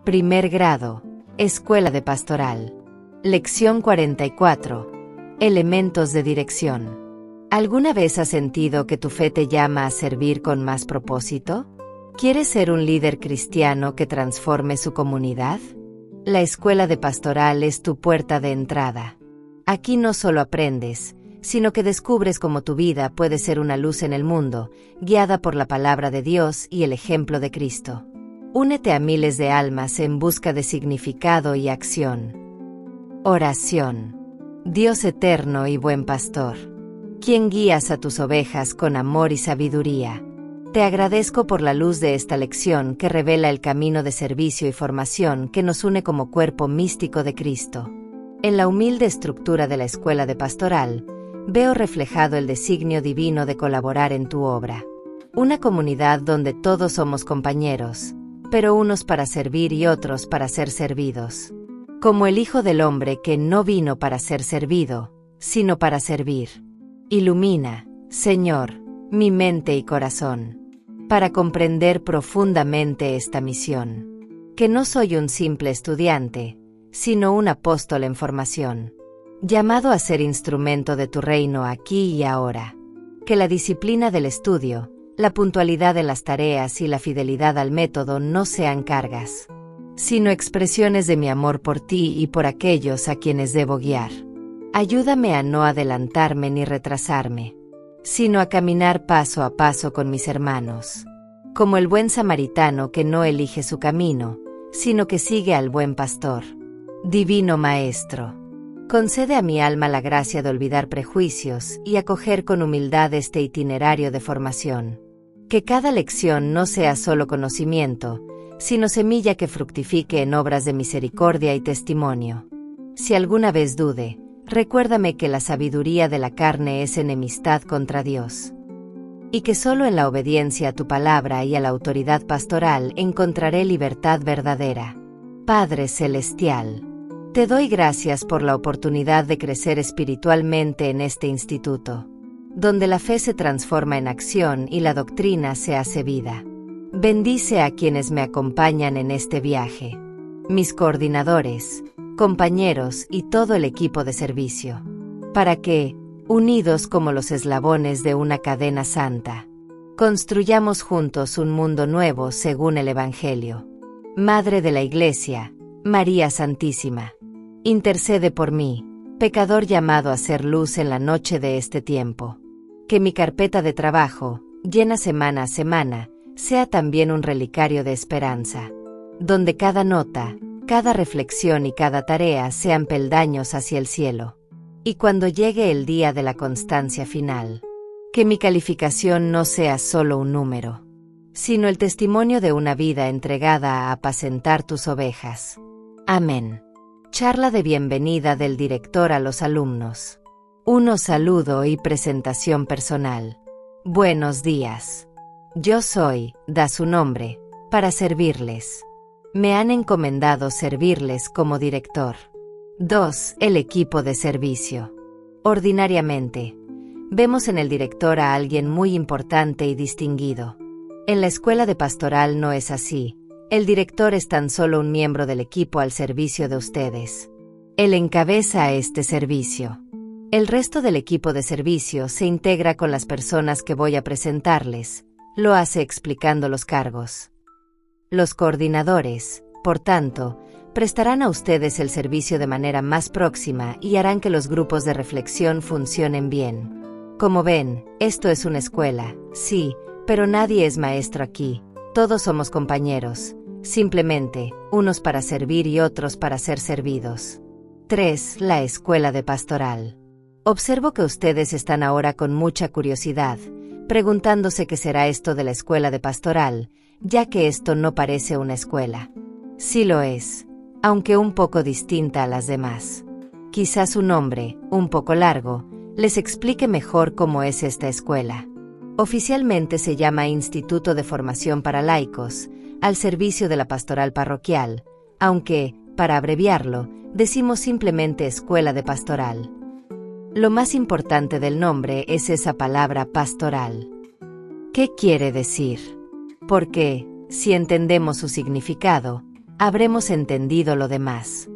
Primer grado, Escuela de Pastoral. Lección 44. Elementos de dirección. ¿Alguna vez has sentido que tu fe te llama a servir con más propósito? ¿Quieres ser un líder cristiano que transforme su comunidad? La Escuela de Pastoral es tu puerta de entrada. Aquí no solo aprendes, sino que descubres cómo tu vida puede ser una luz en el mundo, guiada por la palabra de Dios y el ejemplo de Cristo. Únete a miles de almas en busca de significado y acción. Oración. Dios eterno y buen pastor, quien guías a tus ovejas con amor y sabiduría, te agradezco por la luz de esta lección que revela el camino de servicio y formación que nos une como cuerpo místico de Cristo. En la humilde estructura de la Escuela de Pastoral, veo reflejado el designio divino de colaborar en tu obra. Una comunidad donde todos somos compañeros, pero unos para servir y otros para ser servidos. Como el Hijo del Hombre que no vino para ser servido, sino para servir. Ilumina, Señor, mi mente y corazón, para comprender profundamente esta misión. Que no soy un simple estudiante, sino un apóstol en formación, llamado a ser instrumento de tu reino aquí y ahora. Que la disciplina del estudio, la puntualidad en las tareas y la fidelidad al método no sean cargas, sino expresiones de mi amor por ti y por aquellos a quienes debo guiar. Ayúdame a no adelantarme ni retrasarme, sino a caminar paso a paso con mis hermanos, como el buen samaritano que no elige su camino, sino que sigue al buen pastor. Divino Maestro, concede a mi alma la gracia de olvidar prejuicios y acoger con humildad este itinerario de formación. Que cada lección no sea solo conocimiento, sino semilla que fructifique en obras de misericordia y testimonio. Si alguna vez dude, recuérdame que la sabiduría de la carne es enemistad contra Dios, y que solo en la obediencia a tu palabra y a la autoridad pastoral encontraré libertad verdadera. Padre Celestial, te doy gracias por la oportunidad de crecer espiritualmente en este instituto, donde la fe se transforma en acción y la doctrina se hace vida. Bendice a quienes me acompañan en este viaje, mis coordinadores, compañeros y todo el equipo de servicio, para que, unidos como los eslabones de una cadena santa, construyamos juntos un mundo nuevo según el Evangelio. Madre de la Iglesia, María Santísima, intercede por mí, pecador llamado a ser luz en la noche de este tiempo. Que mi carpeta de trabajo, llena semana a semana, sea también un relicario de esperanza, donde cada nota, cada reflexión y cada tarea sean peldaños hacia el cielo. Y cuando llegue el día de la constancia final, que mi calificación no sea solo un número, sino el testimonio de una vida entregada a apacentar tus ovejas. Amén. Charla de bienvenida del director a los alumnos. 1. Saludo y presentación personal. Buenos días. Yo soy, da su nombre, para servirles. Me han encomendado servirles como director. 2. El equipo de servicio. Ordinariamente, vemos en el director a alguien muy importante y distinguido. En la Escuela de Pastoral no es así. El director es tan solo un miembro del equipo al servicio de ustedes. Él encabeza este servicio. El resto del equipo de servicio se integra con las personas que voy a presentarles. Lo hace explicando los cargos. Los coordinadores, por tanto, prestarán a ustedes el servicio de manera más próxima y harán que los grupos de reflexión funcionen bien. Como ven, esto es una escuela, sí, pero nadie es maestro aquí. Todos somos compañeros, simplemente, unos para servir y otros para ser servidos. 3. La Escuela de Pastoral. Observo que ustedes están ahora con mucha curiosidad, preguntándose qué será esto de la Escuela de Pastoral, ya que esto no parece una escuela. Sí lo es, aunque un poco distinta a las demás. Quizás su nombre, un poco largo, les explique mejor cómo es esta escuela. Oficialmente se llama Instituto de Formación para Laicos, al servicio de la pastoral parroquial, aunque, para abreviarlo, decimos simplemente Escuela de Pastoral. Lo más importante del nombre es esa palabra pastoral. ¿Qué quiere decir? Porque, si entendemos su significado, habremos entendido lo demás.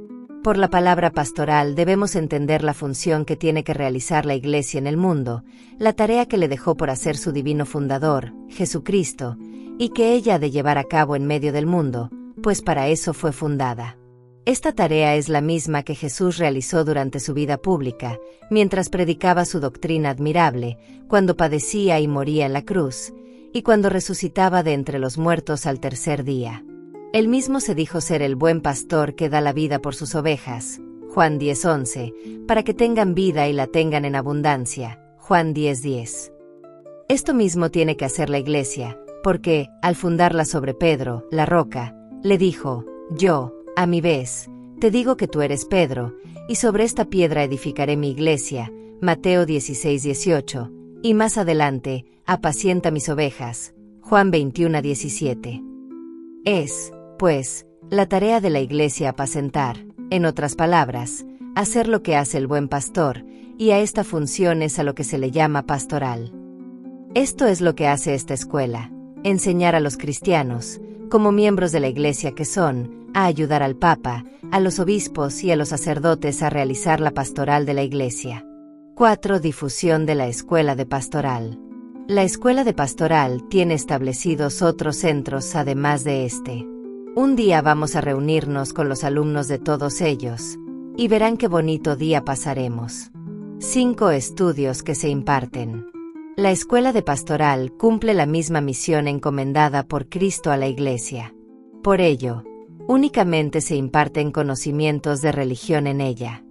Por la palabra pastoral debemos entender la función que tiene que realizar la Iglesia en el mundo, la tarea que le dejó por hacer su divino fundador, Jesucristo, y que ella ha de llevar a cabo en medio del mundo, pues para eso fue fundada. Esta tarea es la misma que Jesús realizó durante su vida pública, mientras predicaba su doctrina admirable, cuando padecía y moría en la cruz, y cuando resucitaba de entre los muertos al tercer día. Él mismo se dijo ser el buen pastor que da la vida por sus ovejas, Juan 10:11, para que tengan vida y la tengan en abundancia, Juan 10:10. Esto mismo tiene que hacer la Iglesia, porque, al fundarla sobre Pedro, la roca, le dijo: yo, a mi vez, te digo que tú eres Pedro, y sobre esta piedra edificaré mi Iglesia, Mateo 16:18, y más adelante, apacienta mis ovejas, Juan 21:17. Es, pues, la tarea de la Iglesia apacentar, en otras palabras, hacer lo que hace el buen pastor, y a esta función es a lo que se le llama pastoral. Esto es lo que hace esta escuela: enseñar a los cristianos, como miembros de la Iglesia que son, a ayudar al Papa, a los obispos y a los sacerdotes a realizar la pastoral de la Iglesia. 4. Difusión de la escuela de pastoral. La escuela de pastoral tiene establecidos otros centros además de este. Un día vamos a reunirnos con los alumnos de todos ellos, y verán qué bonito día pasaremos. 5. Estudios que se imparten. La escuela de pastoral cumple la misma misión encomendada por Cristo a la Iglesia. Por ello, únicamente se imparten conocimientos de religión en ella.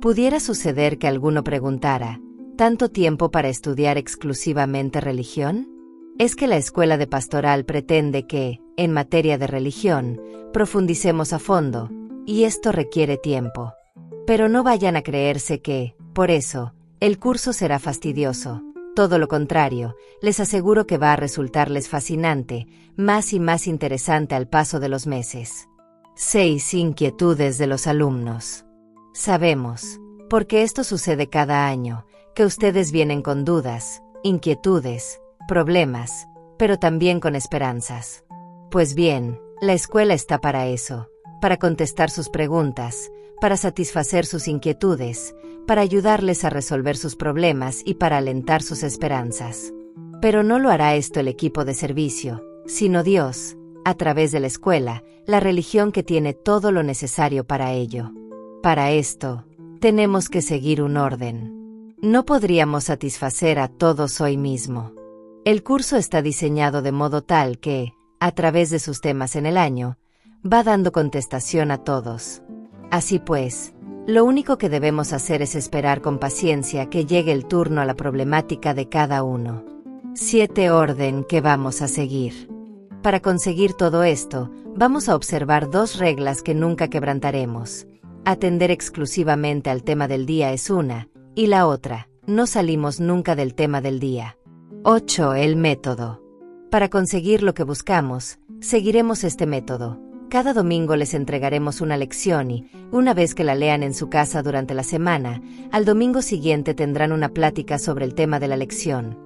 Pudiera suceder que alguno preguntara: ¿tanto tiempo para estudiar exclusivamente religión? Es que la escuela de pastoral pretende que, en materia de religión, profundicemos a fondo, y esto requiere tiempo. Pero no vayan a creerse que, por eso, el curso será fastidioso. Todo lo contrario, les aseguro que va a resultarles fascinante, más y más interesante al paso de los meses. 6. Inquietudes de los alumnos. Sabemos, porque esto sucede cada año, que ustedes vienen con dudas, inquietudes, problemas, pero también con esperanzas. Pues bien, la escuela está para eso, para contestar sus preguntas, para satisfacer sus inquietudes, para ayudarles a resolver sus problemas y para alentar sus esperanzas. Pero no lo hará esto el equipo de servicio, sino Dios, a través de la escuela, la religión que tiene todo lo necesario para ello. Para esto, tenemos que seguir un orden. No podríamos satisfacer a todos hoy mismo. El curso está diseñado de modo tal que, a través de sus temas en el año, va dando contestación a todos. Así pues, lo único que debemos hacer es esperar con paciencia que llegue el turno a la problemática de cada uno. 7. Orden que vamos a seguir. Para conseguir todo esto, vamos a observar 2 reglas que nunca quebrantaremos. Atender exclusivamente al tema del día es una, y la otra, no salimos nunca del tema del día. 8. El método. Para conseguir lo que buscamos, seguiremos este método. Cada domingo les entregaremos una lección y, una vez que la lean en su casa durante la semana, al domingo siguiente tendrán una plática sobre el tema de la lección.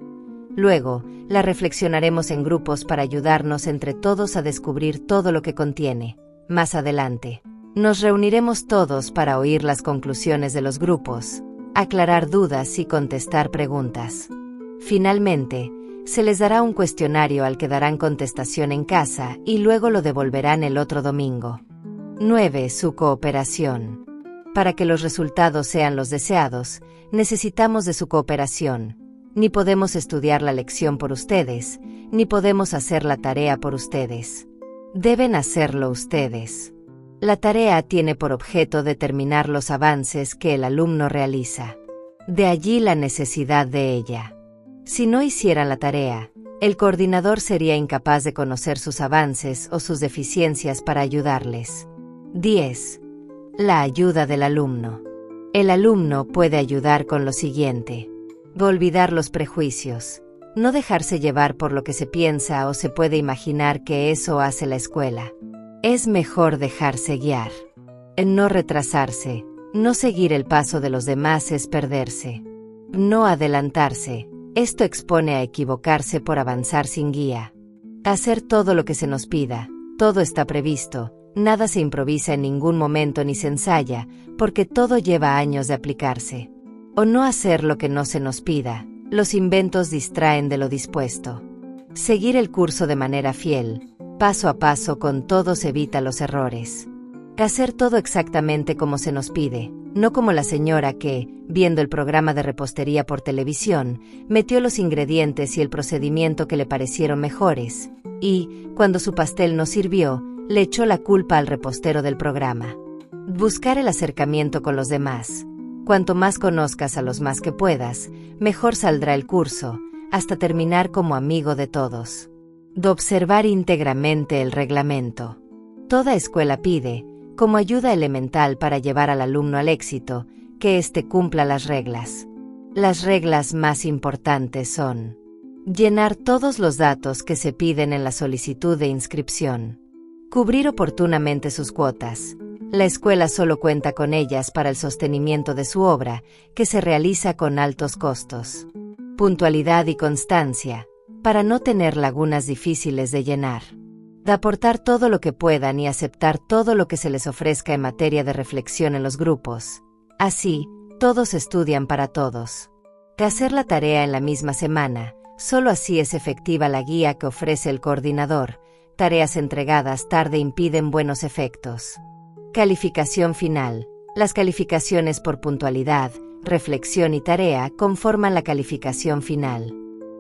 Luego, la reflexionaremos en grupos para ayudarnos entre todos a descubrir todo lo que contiene. Más adelante, nos reuniremos todos para oír las conclusiones de los grupos, aclarar dudas y contestar preguntas. Finalmente, se les dará un cuestionario al que darán contestación en casa y luego lo devolverán el otro domingo. 9. Su cooperación. Para que los resultados sean los deseados, necesitamos de su cooperación. Ni podemos estudiar la lección por ustedes, ni podemos hacer la tarea por ustedes. Deben hacerlo ustedes. La tarea tiene por objeto determinar los avances que el alumno realiza. De allí la necesidad de ella. Si no hicieran la tarea, el coordinador sería incapaz de conocer sus avances o sus deficiencias para ayudarles. 10. La ayuda del alumno. El alumno puede ayudar con lo siguiente: olvidar los prejuicios, no dejarse llevar por lo que se piensa o se puede imaginar que eso hace la escuela. Es mejor dejarse guiar. No retrasarse, no seguir el paso de los demás es perderse. No adelantarse. Esto expone a equivocarse por avanzar sin guía. Hacer todo lo que se nos pida, todo está previsto, Nada se improvisa en ningún momento ni se ensaya, porque todo lleva años de aplicarse. O no hacer lo que no se nos pida, los inventos distraen de lo dispuesto. Seguir el curso de manera fiel, paso a paso con todos evita los errores. Hacer todo exactamente como se nos pide, no como la señora que, viendo el programa de repostería por televisión, metió los ingredientes y el procedimiento que le parecieron mejores, y, cuando su pastel no sirvió, le echó la culpa al repostero del programa. Buscar el acercamiento con los demás. Cuanto más conozcas a los más que puedas, mejor saldrá el curso, hasta terminar como amigo de todos. De observar íntegramente el reglamento. Toda escuela pide, como ayuda elemental para llevar al alumno al éxito, que éste cumpla las reglas. Las reglas más importantes son: llenar todos los datos que se piden en la solicitud de inscripción. Cubrir oportunamente sus cuotas. La escuela solo cuenta con ellas para el sostenimiento de su obra, que se realiza con altos costos. Puntualidad y constancia, para no tener lagunas difíciles de llenar. De aportar todo lo que puedan y aceptar todo lo que se les ofrezca en materia de reflexión en los grupos. Así, todos estudian para todos. De hacer la tarea en la misma semana, solo así es efectiva la guía que ofrece el coordinador. Tareas entregadas tarde impiden buenos efectos. Calificación final. Las calificaciones por puntualidad, reflexión y tarea conforman la calificación final.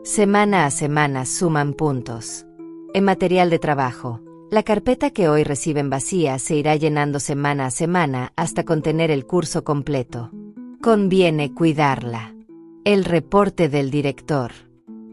Semana a semana suman puntos. En material de trabajo, la carpeta que hoy reciben vacía se irá llenando semana a semana hasta contener el curso completo. Conviene cuidarla. El reporte del director.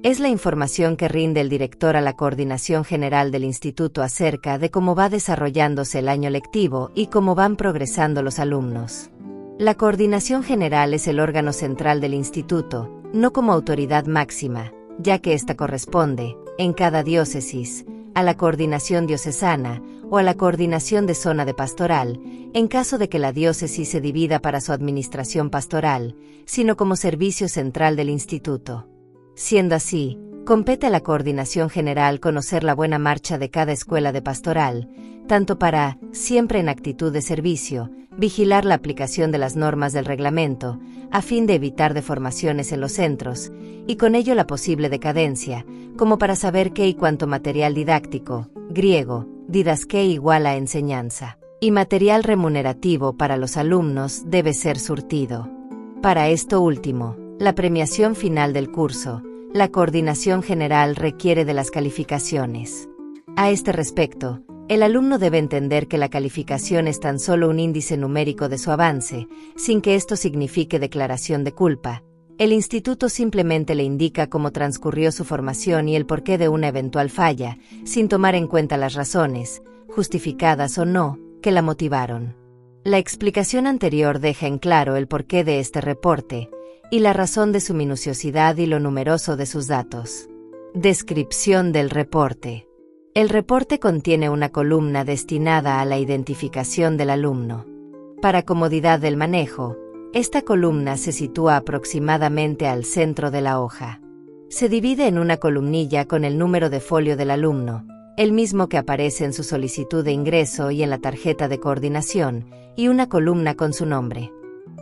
Es la información que rinde el director a la Coordinación General del Instituto acerca de cómo va desarrollándose el año lectivo y cómo van progresando los alumnos. La Coordinación General es el órgano central del instituto, no como autoridad máxima, ya que ésta corresponde, en cada diócesis, a la Coordinación Diocesana o a la Coordinación de Zona de Pastoral, en caso de que la diócesis se divida para su administración pastoral, sino como servicio central del instituto. Siendo así, compete a la Coordinación General conocer la buena marcha de cada escuela de pastoral, tanto para, siempre en actitud de servicio, vigilar la aplicación de las normas del reglamento, a fin de evitar deformaciones en los centros, y con ello la posible decadencia, como para saber qué y cuánto material didáctico, griego, didasqué igual a enseñanza, y material remunerativo para los alumnos debe ser surtido. Para esto último, la premiación final del curso, la Coordinación General requiere de las calificaciones. A este respecto, el alumno debe entender que la calificación es tan solo un índice numérico de su avance, sin que esto signifique declaración de culpa. El instituto simplemente le indica cómo transcurrió su formación y el porqué de una eventual falla, sin tomar en cuenta las razones, justificadas o no, que la motivaron. La explicación anterior deja en claro el porqué de este reporte, y la razón de su minuciosidad y lo numeroso de sus datos. Descripción del reporte. El reporte contiene una columna destinada a la identificación del alumno. Para comodidad del manejo, esta columna se sitúa aproximadamente al centro de la hoja. Se divide en una columnilla con el número de folio del alumno, el mismo que aparece en su solicitud de ingreso y en la tarjeta de coordinación, y una columna con su nombre.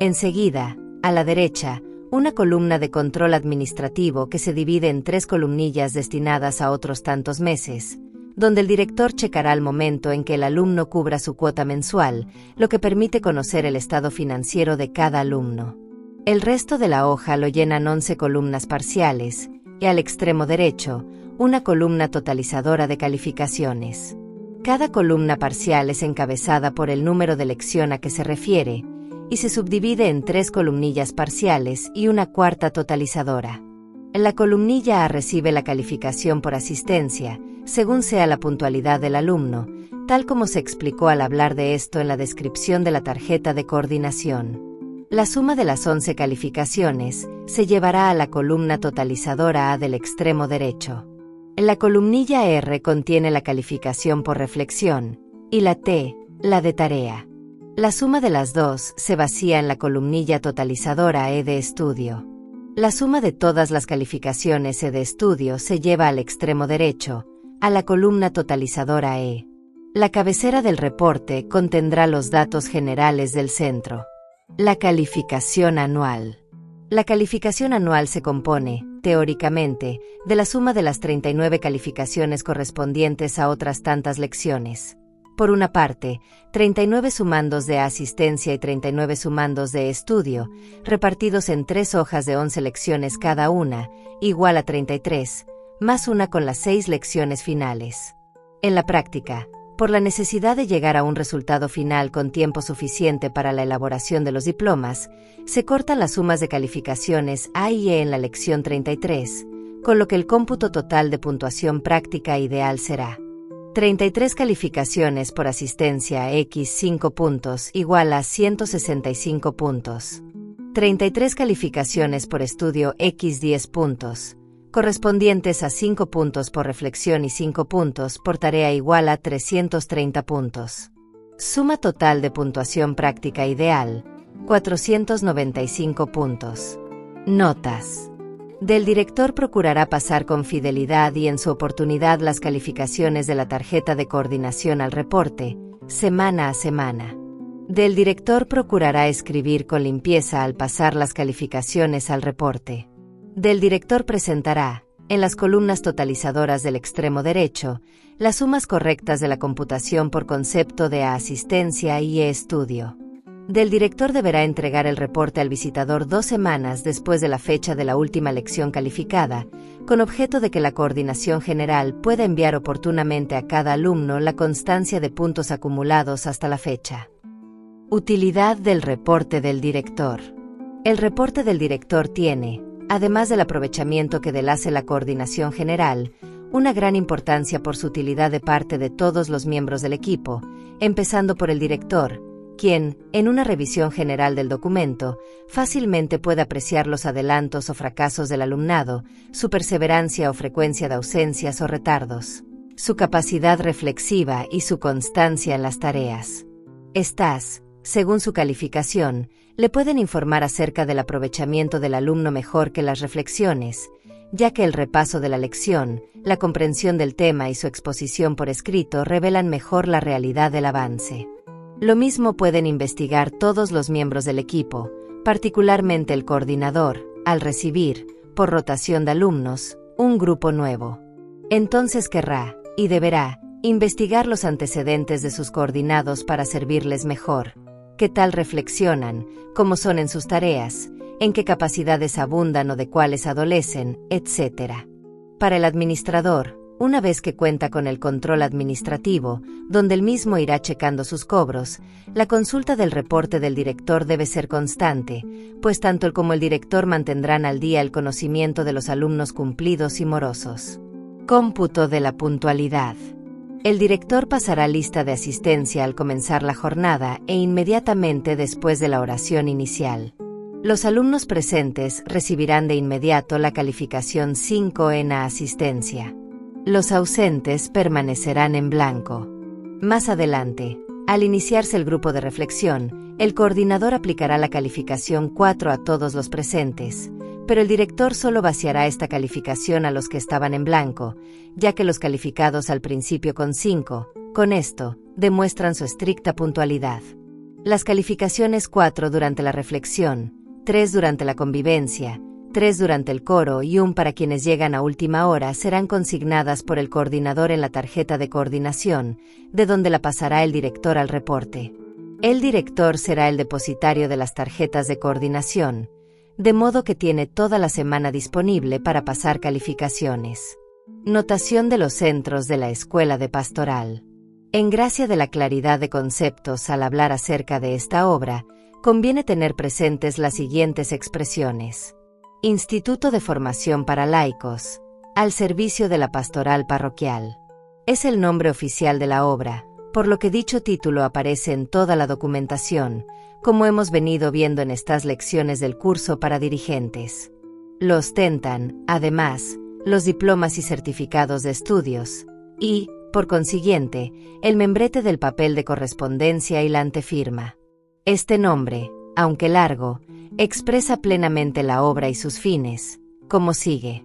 Enseguida, a la derecha, una columna de control administrativo que se divide en 3 columnillas destinadas a otros tantos meses, donde el director checará el momento en que el alumno cubra su cuota mensual, lo que permite conocer el estado financiero de cada alumno. El resto de la hoja lo llenan 11 columnas parciales, y al extremo derecho, una columna totalizadora de calificaciones. Cada columna parcial es encabezada por el número de lección a que se refiere, y se subdivide en 3 columnillas parciales y una cuarta totalizadora. La columnilla A recibe la calificación por asistencia, según sea la puntualidad del alumno, tal como se explicó al hablar de esto en la descripción de la tarjeta de coordinación. La suma de las 11 calificaciones se llevará a la columna totalizadora A del extremo derecho. La columnilla R contiene la calificación por reflexión, y la T, la de tarea. La suma de las dos se vacía en la columnilla totalizadora E de estudio. La suma de todas las calificaciones E de estudio se lleva al extremo derecho, a la columna totalizadora E. La cabecera del reporte contendrá los datos generales del centro. La calificación anual. La calificación anual se compone, teóricamente, de la suma de las 39 calificaciones correspondientes a otras tantas lecciones. Por una parte, 39 sumandos de asistencia y 39 sumandos de estudio, repartidos en 3 hojas de 11 lecciones cada una, igual a 33, más una con las 6 lecciones finales. En la práctica, por la necesidad de llegar a un resultado final con tiempo suficiente para la elaboración de los diplomas, se cortan las sumas de calificaciones A y E en la lección 33, con lo que el cómputo total de puntuación práctica ideal será 33 calificaciones por asistencia X 5 puntos igual a 165 puntos. 33 calificaciones por estudio X 10 puntos, correspondientes a 5 puntos por reflexión y 5 puntos por tarea igual a 330 puntos. Suma total de puntuación práctica ideal, 495 puntos. Notas. Del director procurará pasar con fidelidad y en su oportunidad las calificaciones de la tarjeta de coordinación al reporte, semana a semana. Del director procurará escribir con limpieza al pasar las calificaciones al reporte. Del director presentará, en las columnas totalizadoras del extremo derecho, las sumas correctas de la computación por concepto de asistencia y estudio. Del director deberá entregar el reporte al visitador 2 semanas después de la fecha de la última lección calificada, con objeto de que la coordinación general pueda enviar oportunamente a cada alumno la constancia de puntos acumulados hasta la fecha. Utilidad del reporte del director. El reporte del director tiene, además del aprovechamiento que hace la coordinación general, una gran importancia por su utilidad de parte de todos los miembros del equipo, empezando por el director, quien, en una revisión general del documento, fácilmente puede apreciar los adelantos o fracasos del alumnado, su perseverancia o frecuencia de ausencias o retardos, su capacidad reflexiva y su constancia en las tareas. Estas, según su calificación, le pueden informar acerca del aprovechamiento del alumno mejor que las reflexiones, ya que el repaso de la lección, la comprensión del tema y su exposición por escrito revelan mejor la realidad del avance. Lo mismo pueden investigar todos los miembros del equipo, particularmente el coordinador, al recibir, por rotación de alumnos, un grupo nuevo. Entonces querrá, y deberá, investigar los antecedentes de sus coordinados para servirles mejor, qué tal reflexionan, cómo son en sus tareas, en qué capacidades abundan o de cuáles adolecen, etc. Para el administrador, una vez que cuenta con el control administrativo, donde el mismo irá checando sus cobros, la consulta del reporte del director debe ser constante, pues tanto él como el director mantendrán al día el conocimiento de los alumnos cumplidos y morosos. Cómputo de la puntualidad. El director pasará lista de asistencia al comenzar la jornada e inmediatamente después de la oración inicial. Los alumnos presentes recibirán de inmediato la calificación 5 en asistencia. Los ausentes permanecerán en blanco. Más adelante, al iniciarse el grupo de reflexión, el coordinador aplicará la calificación 4 a todos los presentes, pero el director solo vaciará esta calificación a los que estaban en blanco, ya que los calificados al principio con 5, con esto, demuestran su estricta puntualidad. Las calificaciones 4 durante la reflexión, 3 durante la convivencia, 3 durante el coro y 1 para quienes llegan a última hora serán consignadas por el coordinador en la tarjeta de coordinación, de donde la pasará el director al reporte. El director será el depositario de las tarjetas de coordinación, de modo que tiene toda la semana disponible para pasar calificaciones. Notación de los centros de la Escuela de Pastoral. En gracia de la claridad de conceptos al hablar acerca de esta obra, conviene tener presentes las siguientes expresiones. Instituto de Formación para Laicos, al servicio de la pastoral parroquial. Es el nombre oficial de la obra, por lo que dicho título aparece en toda la documentación, como hemos venido viendo en estas lecciones del curso para dirigentes. Lo ostentan, además, los diplomas y certificados de estudios, y, por consiguiente, el membrete del papel de correspondencia y la antefirma. Este nombre, aunque largo, expresa plenamente la obra y sus fines, como sigue.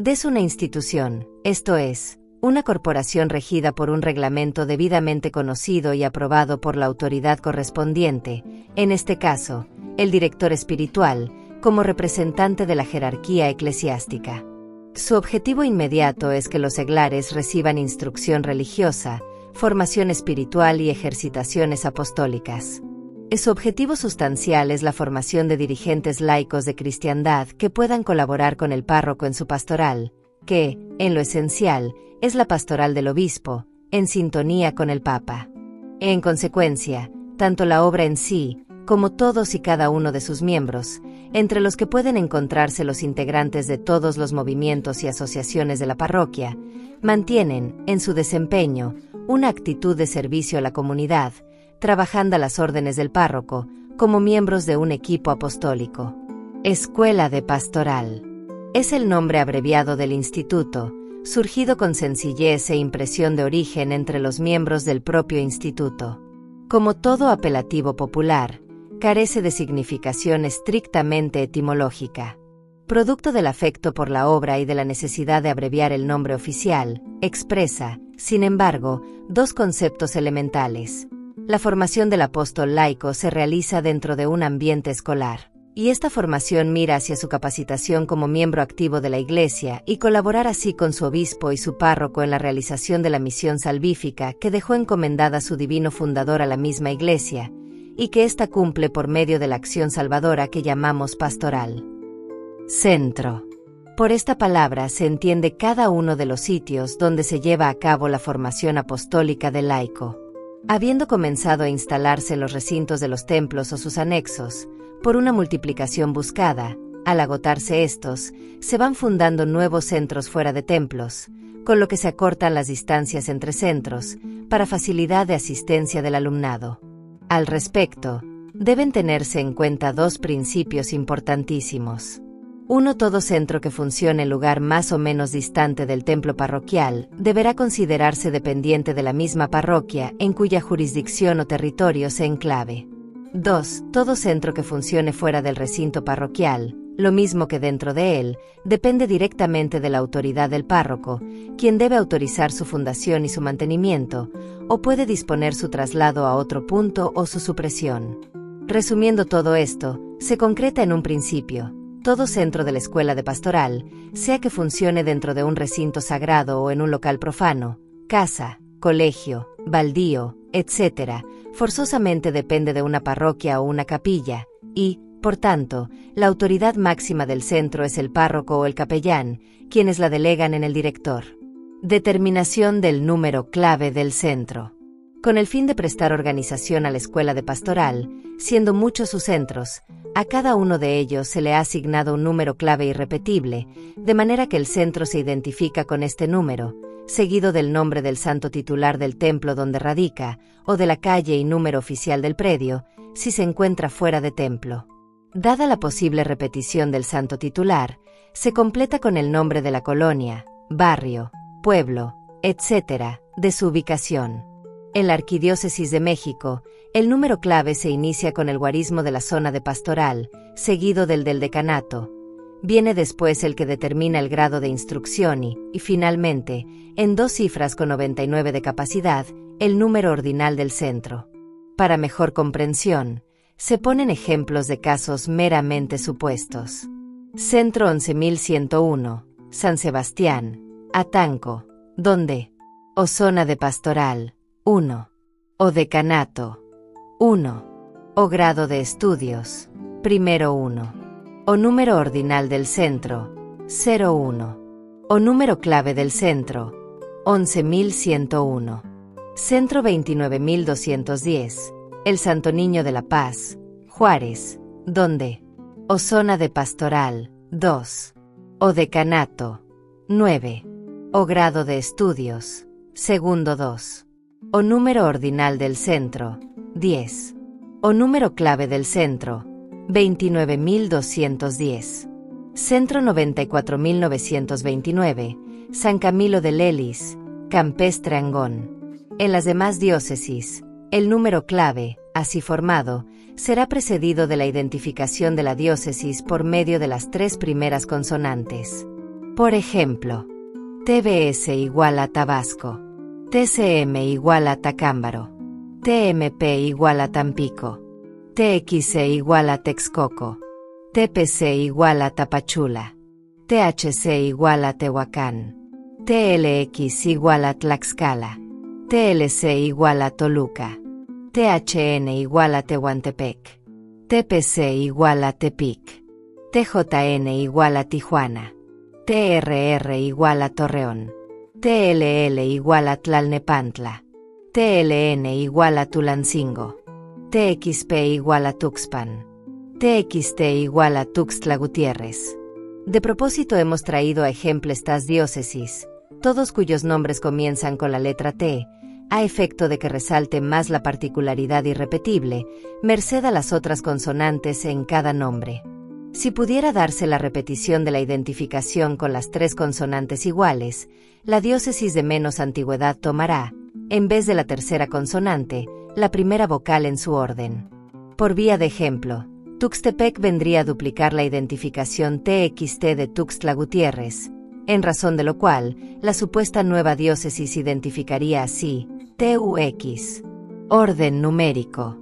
Es una institución, esto es, Una corporación regida por un reglamento debidamente conocido y aprobado por la autoridad correspondiente, en este caso, el director espiritual, como representante de la jerarquía eclesiástica. Su objetivo inmediato es que los seglares reciban instrucción religiosa, formación espiritual y ejercitaciones apostólicas. Su objetivo sustancial es la formación de dirigentes laicos de cristiandad que puedan colaborar con el párroco en su pastoral, que, en lo esencial, es la pastoral del obispo, en sintonía con el Papa. En consecuencia, tanto la obra en sí, como todos y cada uno de sus miembros, entre los que pueden encontrarse los integrantes de todos los movimientos y asociaciones de la parroquia, mantienen, en su desempeño, una actitud de servicio a la comunidad, trabajando a las órdenes del párroco, como miembros de un equipo apostólico. Escuela de Pastoral. Es el nombre abreviado del instituto, surgido con sencillez e impresión de origen entre los miembros del propio instituto. Como todo apelativo popular, carece de significación estrictamente etimológica. Producto del afecto por la obra y de la necesidad de abreviar el nombre oficial, expresa, sin embargo, dos conceptos elementales. La formación del apóstol laico se realiza dentro de un ambiente escolar, y esta formación mira hacia su capacitación como miembro activo de la Iglesia y colaborar así con su obispo y su párroco en la realización de la misión salvífica que dejó encomendada su divino fundador a la misma Iglesia, y que ésta cumple por medio de la acción salvadora que llamamos pastoral. Centro. Por esta palabra se entiende cada uno de los sitios donde se lleva a cabo la formación apostólica del laico. Habiendo comenzado a instalarse en los recintos de los templos o sus anexos, por una multiplicación buscada, al agotarse estos, se van fundando nuevos centros fuera de templos, con lo que se acortan las distancias entre centros, para facilidad de asistencia del alumnado. Al respecto, deben tenerse en cuenta dos principios importantísimos. Uno, todo centro que funcione en lugar más o menos distante del templo parroquial deberá considerarse dependiente de la misma parroquia en cuya jurisdicción o territorio se enclave. 2. Todo centro que funcione fuera del recinto parroquial, lo mismo que dentro de él, depende directamente de la autoridad del párroco, quien debe autorizar su fundación y su mantenimiento, o puede disponer su traslado a otro punto o su supresión. Resumiendo todo esto, se concreta en un principio: todo centro de la escuela de pastoral, sea que funcione dentro de un recinto sagrado o en un local profano, casa, colegio, baldío, etc., forzosamente depende de una parroquia o una capilla, y, por tanto, la autoridad máxima del centro es el párroco o el capellán, quienes la delegan en el director. Determinación del número clave del centro. Con el fin de prestar organización a la escuela de pastoral, siendo muchos sus centros, a cada uno de ellos se le ha asignado un número clave irrepetible, de manera que el centro se identifica con este número, seguido del nombre del santo titular del templo donde radica, o de la calle y número oficial del predio, si se encuentra fuera de templo. Dada la posible repetición del santo titular, se completa con el nombre de la colonia, barrio, pueblo, etc., de su ubicación. En la Arquidiócesis de México, el número clave se inicia con el guarismo de la zona de pastoral, seguido del decanato. Viene después el que determina el grado de instrucción y, finalmente, en dos cifras con 99 de capacidad, el número ordinal del centro. Para mejor comprensión, se ponen ejemplos de casos meramente supuestos. Centro 11.101, San Sebastián, Atanco, donde, o zona de pastoral, 1, o decanato, 1, o grado de estudios, primero 1. O número ordinal del centro, 01. O número clave del centro, 11.101. Centro 29.210, el Santo Niño de la Paz, Juárez, donde, o zona de pastoral, 2. O decanato, 9. O grado de estudios, segundo 2. O número ordinal del centro, 10. O número clave del centro, 29.210. Centro 94.929, San Camilo de Lelis, Campestre Angón. En las demás diócesis, el número clave, así formado, será precedido de la identificación de la diócesis por medio de las 3 primeras consonantes. Por ejemplo, TBS igual a Tabasco. TCM igual a Tacámbaro. TMP igual a Tampico. TXC igual a Texcoco. TPC igual a Tapachula. THC igual a Tehuacán. TLX igual a Tlaxcala. TLC igual a Toluca. THN igual a Tehuantepec. TPC igual a Tepic. TJN igual a Tijuana. TRR igual a Torreón. TLL igual a Tlalnepantla. TLN igual a Tulancingo. TXP igual a Tuxpan. TXT igual a Tuxtla Gutiérrez. De propósito hemos traído a ejemplo estas diócesis, todos cuyos nombres comienzan con la letra T, a efecto de que resalte más la particularidad irrepetible, merced a las otras consonantes en cada nombre. Si pudiera darse la repetición de la identificación con las tres consonantes iguales, la diócesis de menos antigüedad tomará, en vez de la tercera consonante, la primera vocal en su orden. Por vía de ejemplo, Tuxtepec vendría a duplicar la identificación TXT de Tuxtla Gutiérrez, en razón de lo cual, la supuesta nueva diócesis identificaría así, TUX. Orden numérico.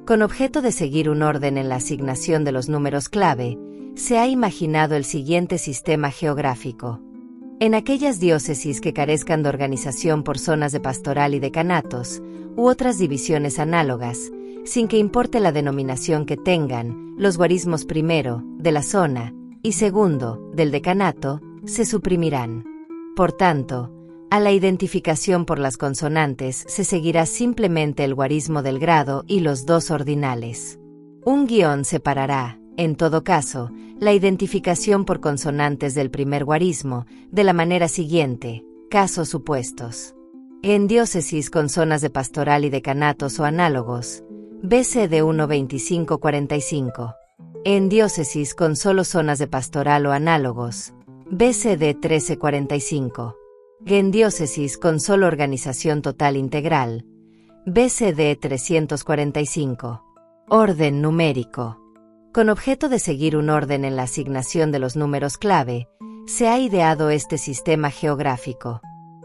Con objeto de seguir un orden en la asignación de los números clave, se ha imaginado el siguiente sistema geográfico. En aquellas diócesis que carezcan de organización por zonas de pastoral y decanatos, u otras divisiones análogas, sin que importe la denominación que tengan, los guarismos primero, de la zona, y segundo, del decanato, se suprimirán. Por tanto, a la identificación por las consonantes se seguirá simplemente el guarismo del grado y los dos ordinales. Un guión separará, en todo caso, la identificación por consonantes del primer guarismo, de la manera siguiente, casos supuestos. En diócesis con zonas de pastoral y decanatos o análogos, BCD 1.25.45. En diócesis con solo zonas de pastoral o análogos, BCD 13.45. En diócesis con solo organización total integral, BCD 345. Orden numérico. Con objeto de seguir un orden en la asignación de los números clave, se ha ideado este sistema geográfico.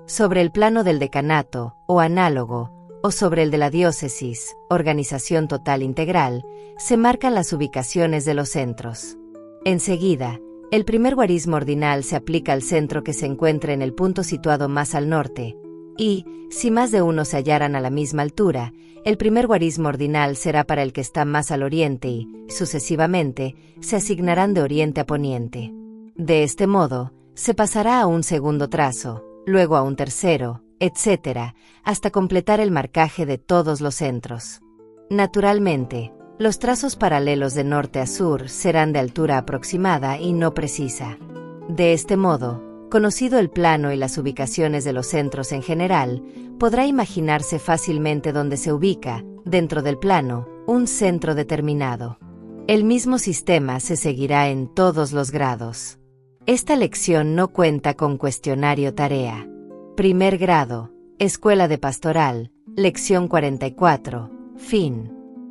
Sobre el plano del decanato, o análogo, o sobre el de la diócesis, organización total integral, se marcan las ubicaciones de los centros. Enseguida, el primer guarismo ordinal se aplica al centro que se encuentre en el punto situado más al norte, y, si más de uno se hallaran a la misma altura, el primer guarismo ordinal será para el que está más al oriente y, sucesivamente, se asignarán de oriente a poniente. De este modo, se pasará a un segundo trazo, luego a un tercero, etc., hasta completar el marcaje de todos los centros. Naturalmente, los trazos paralelos de norte a sur serán de altura aproximada y no precisa. De este modo, conocido el plano y las ubicaciones de los centros en general, podrá imaginarse fácilmente dónde se ubica, dentro del plano, un centro determinado. El mismo sistema se seguirá en todos los grados. Esta lección no cuenta con cuestionario tarea. Primer grado, Escuela de Pastoral, lección 44, fin.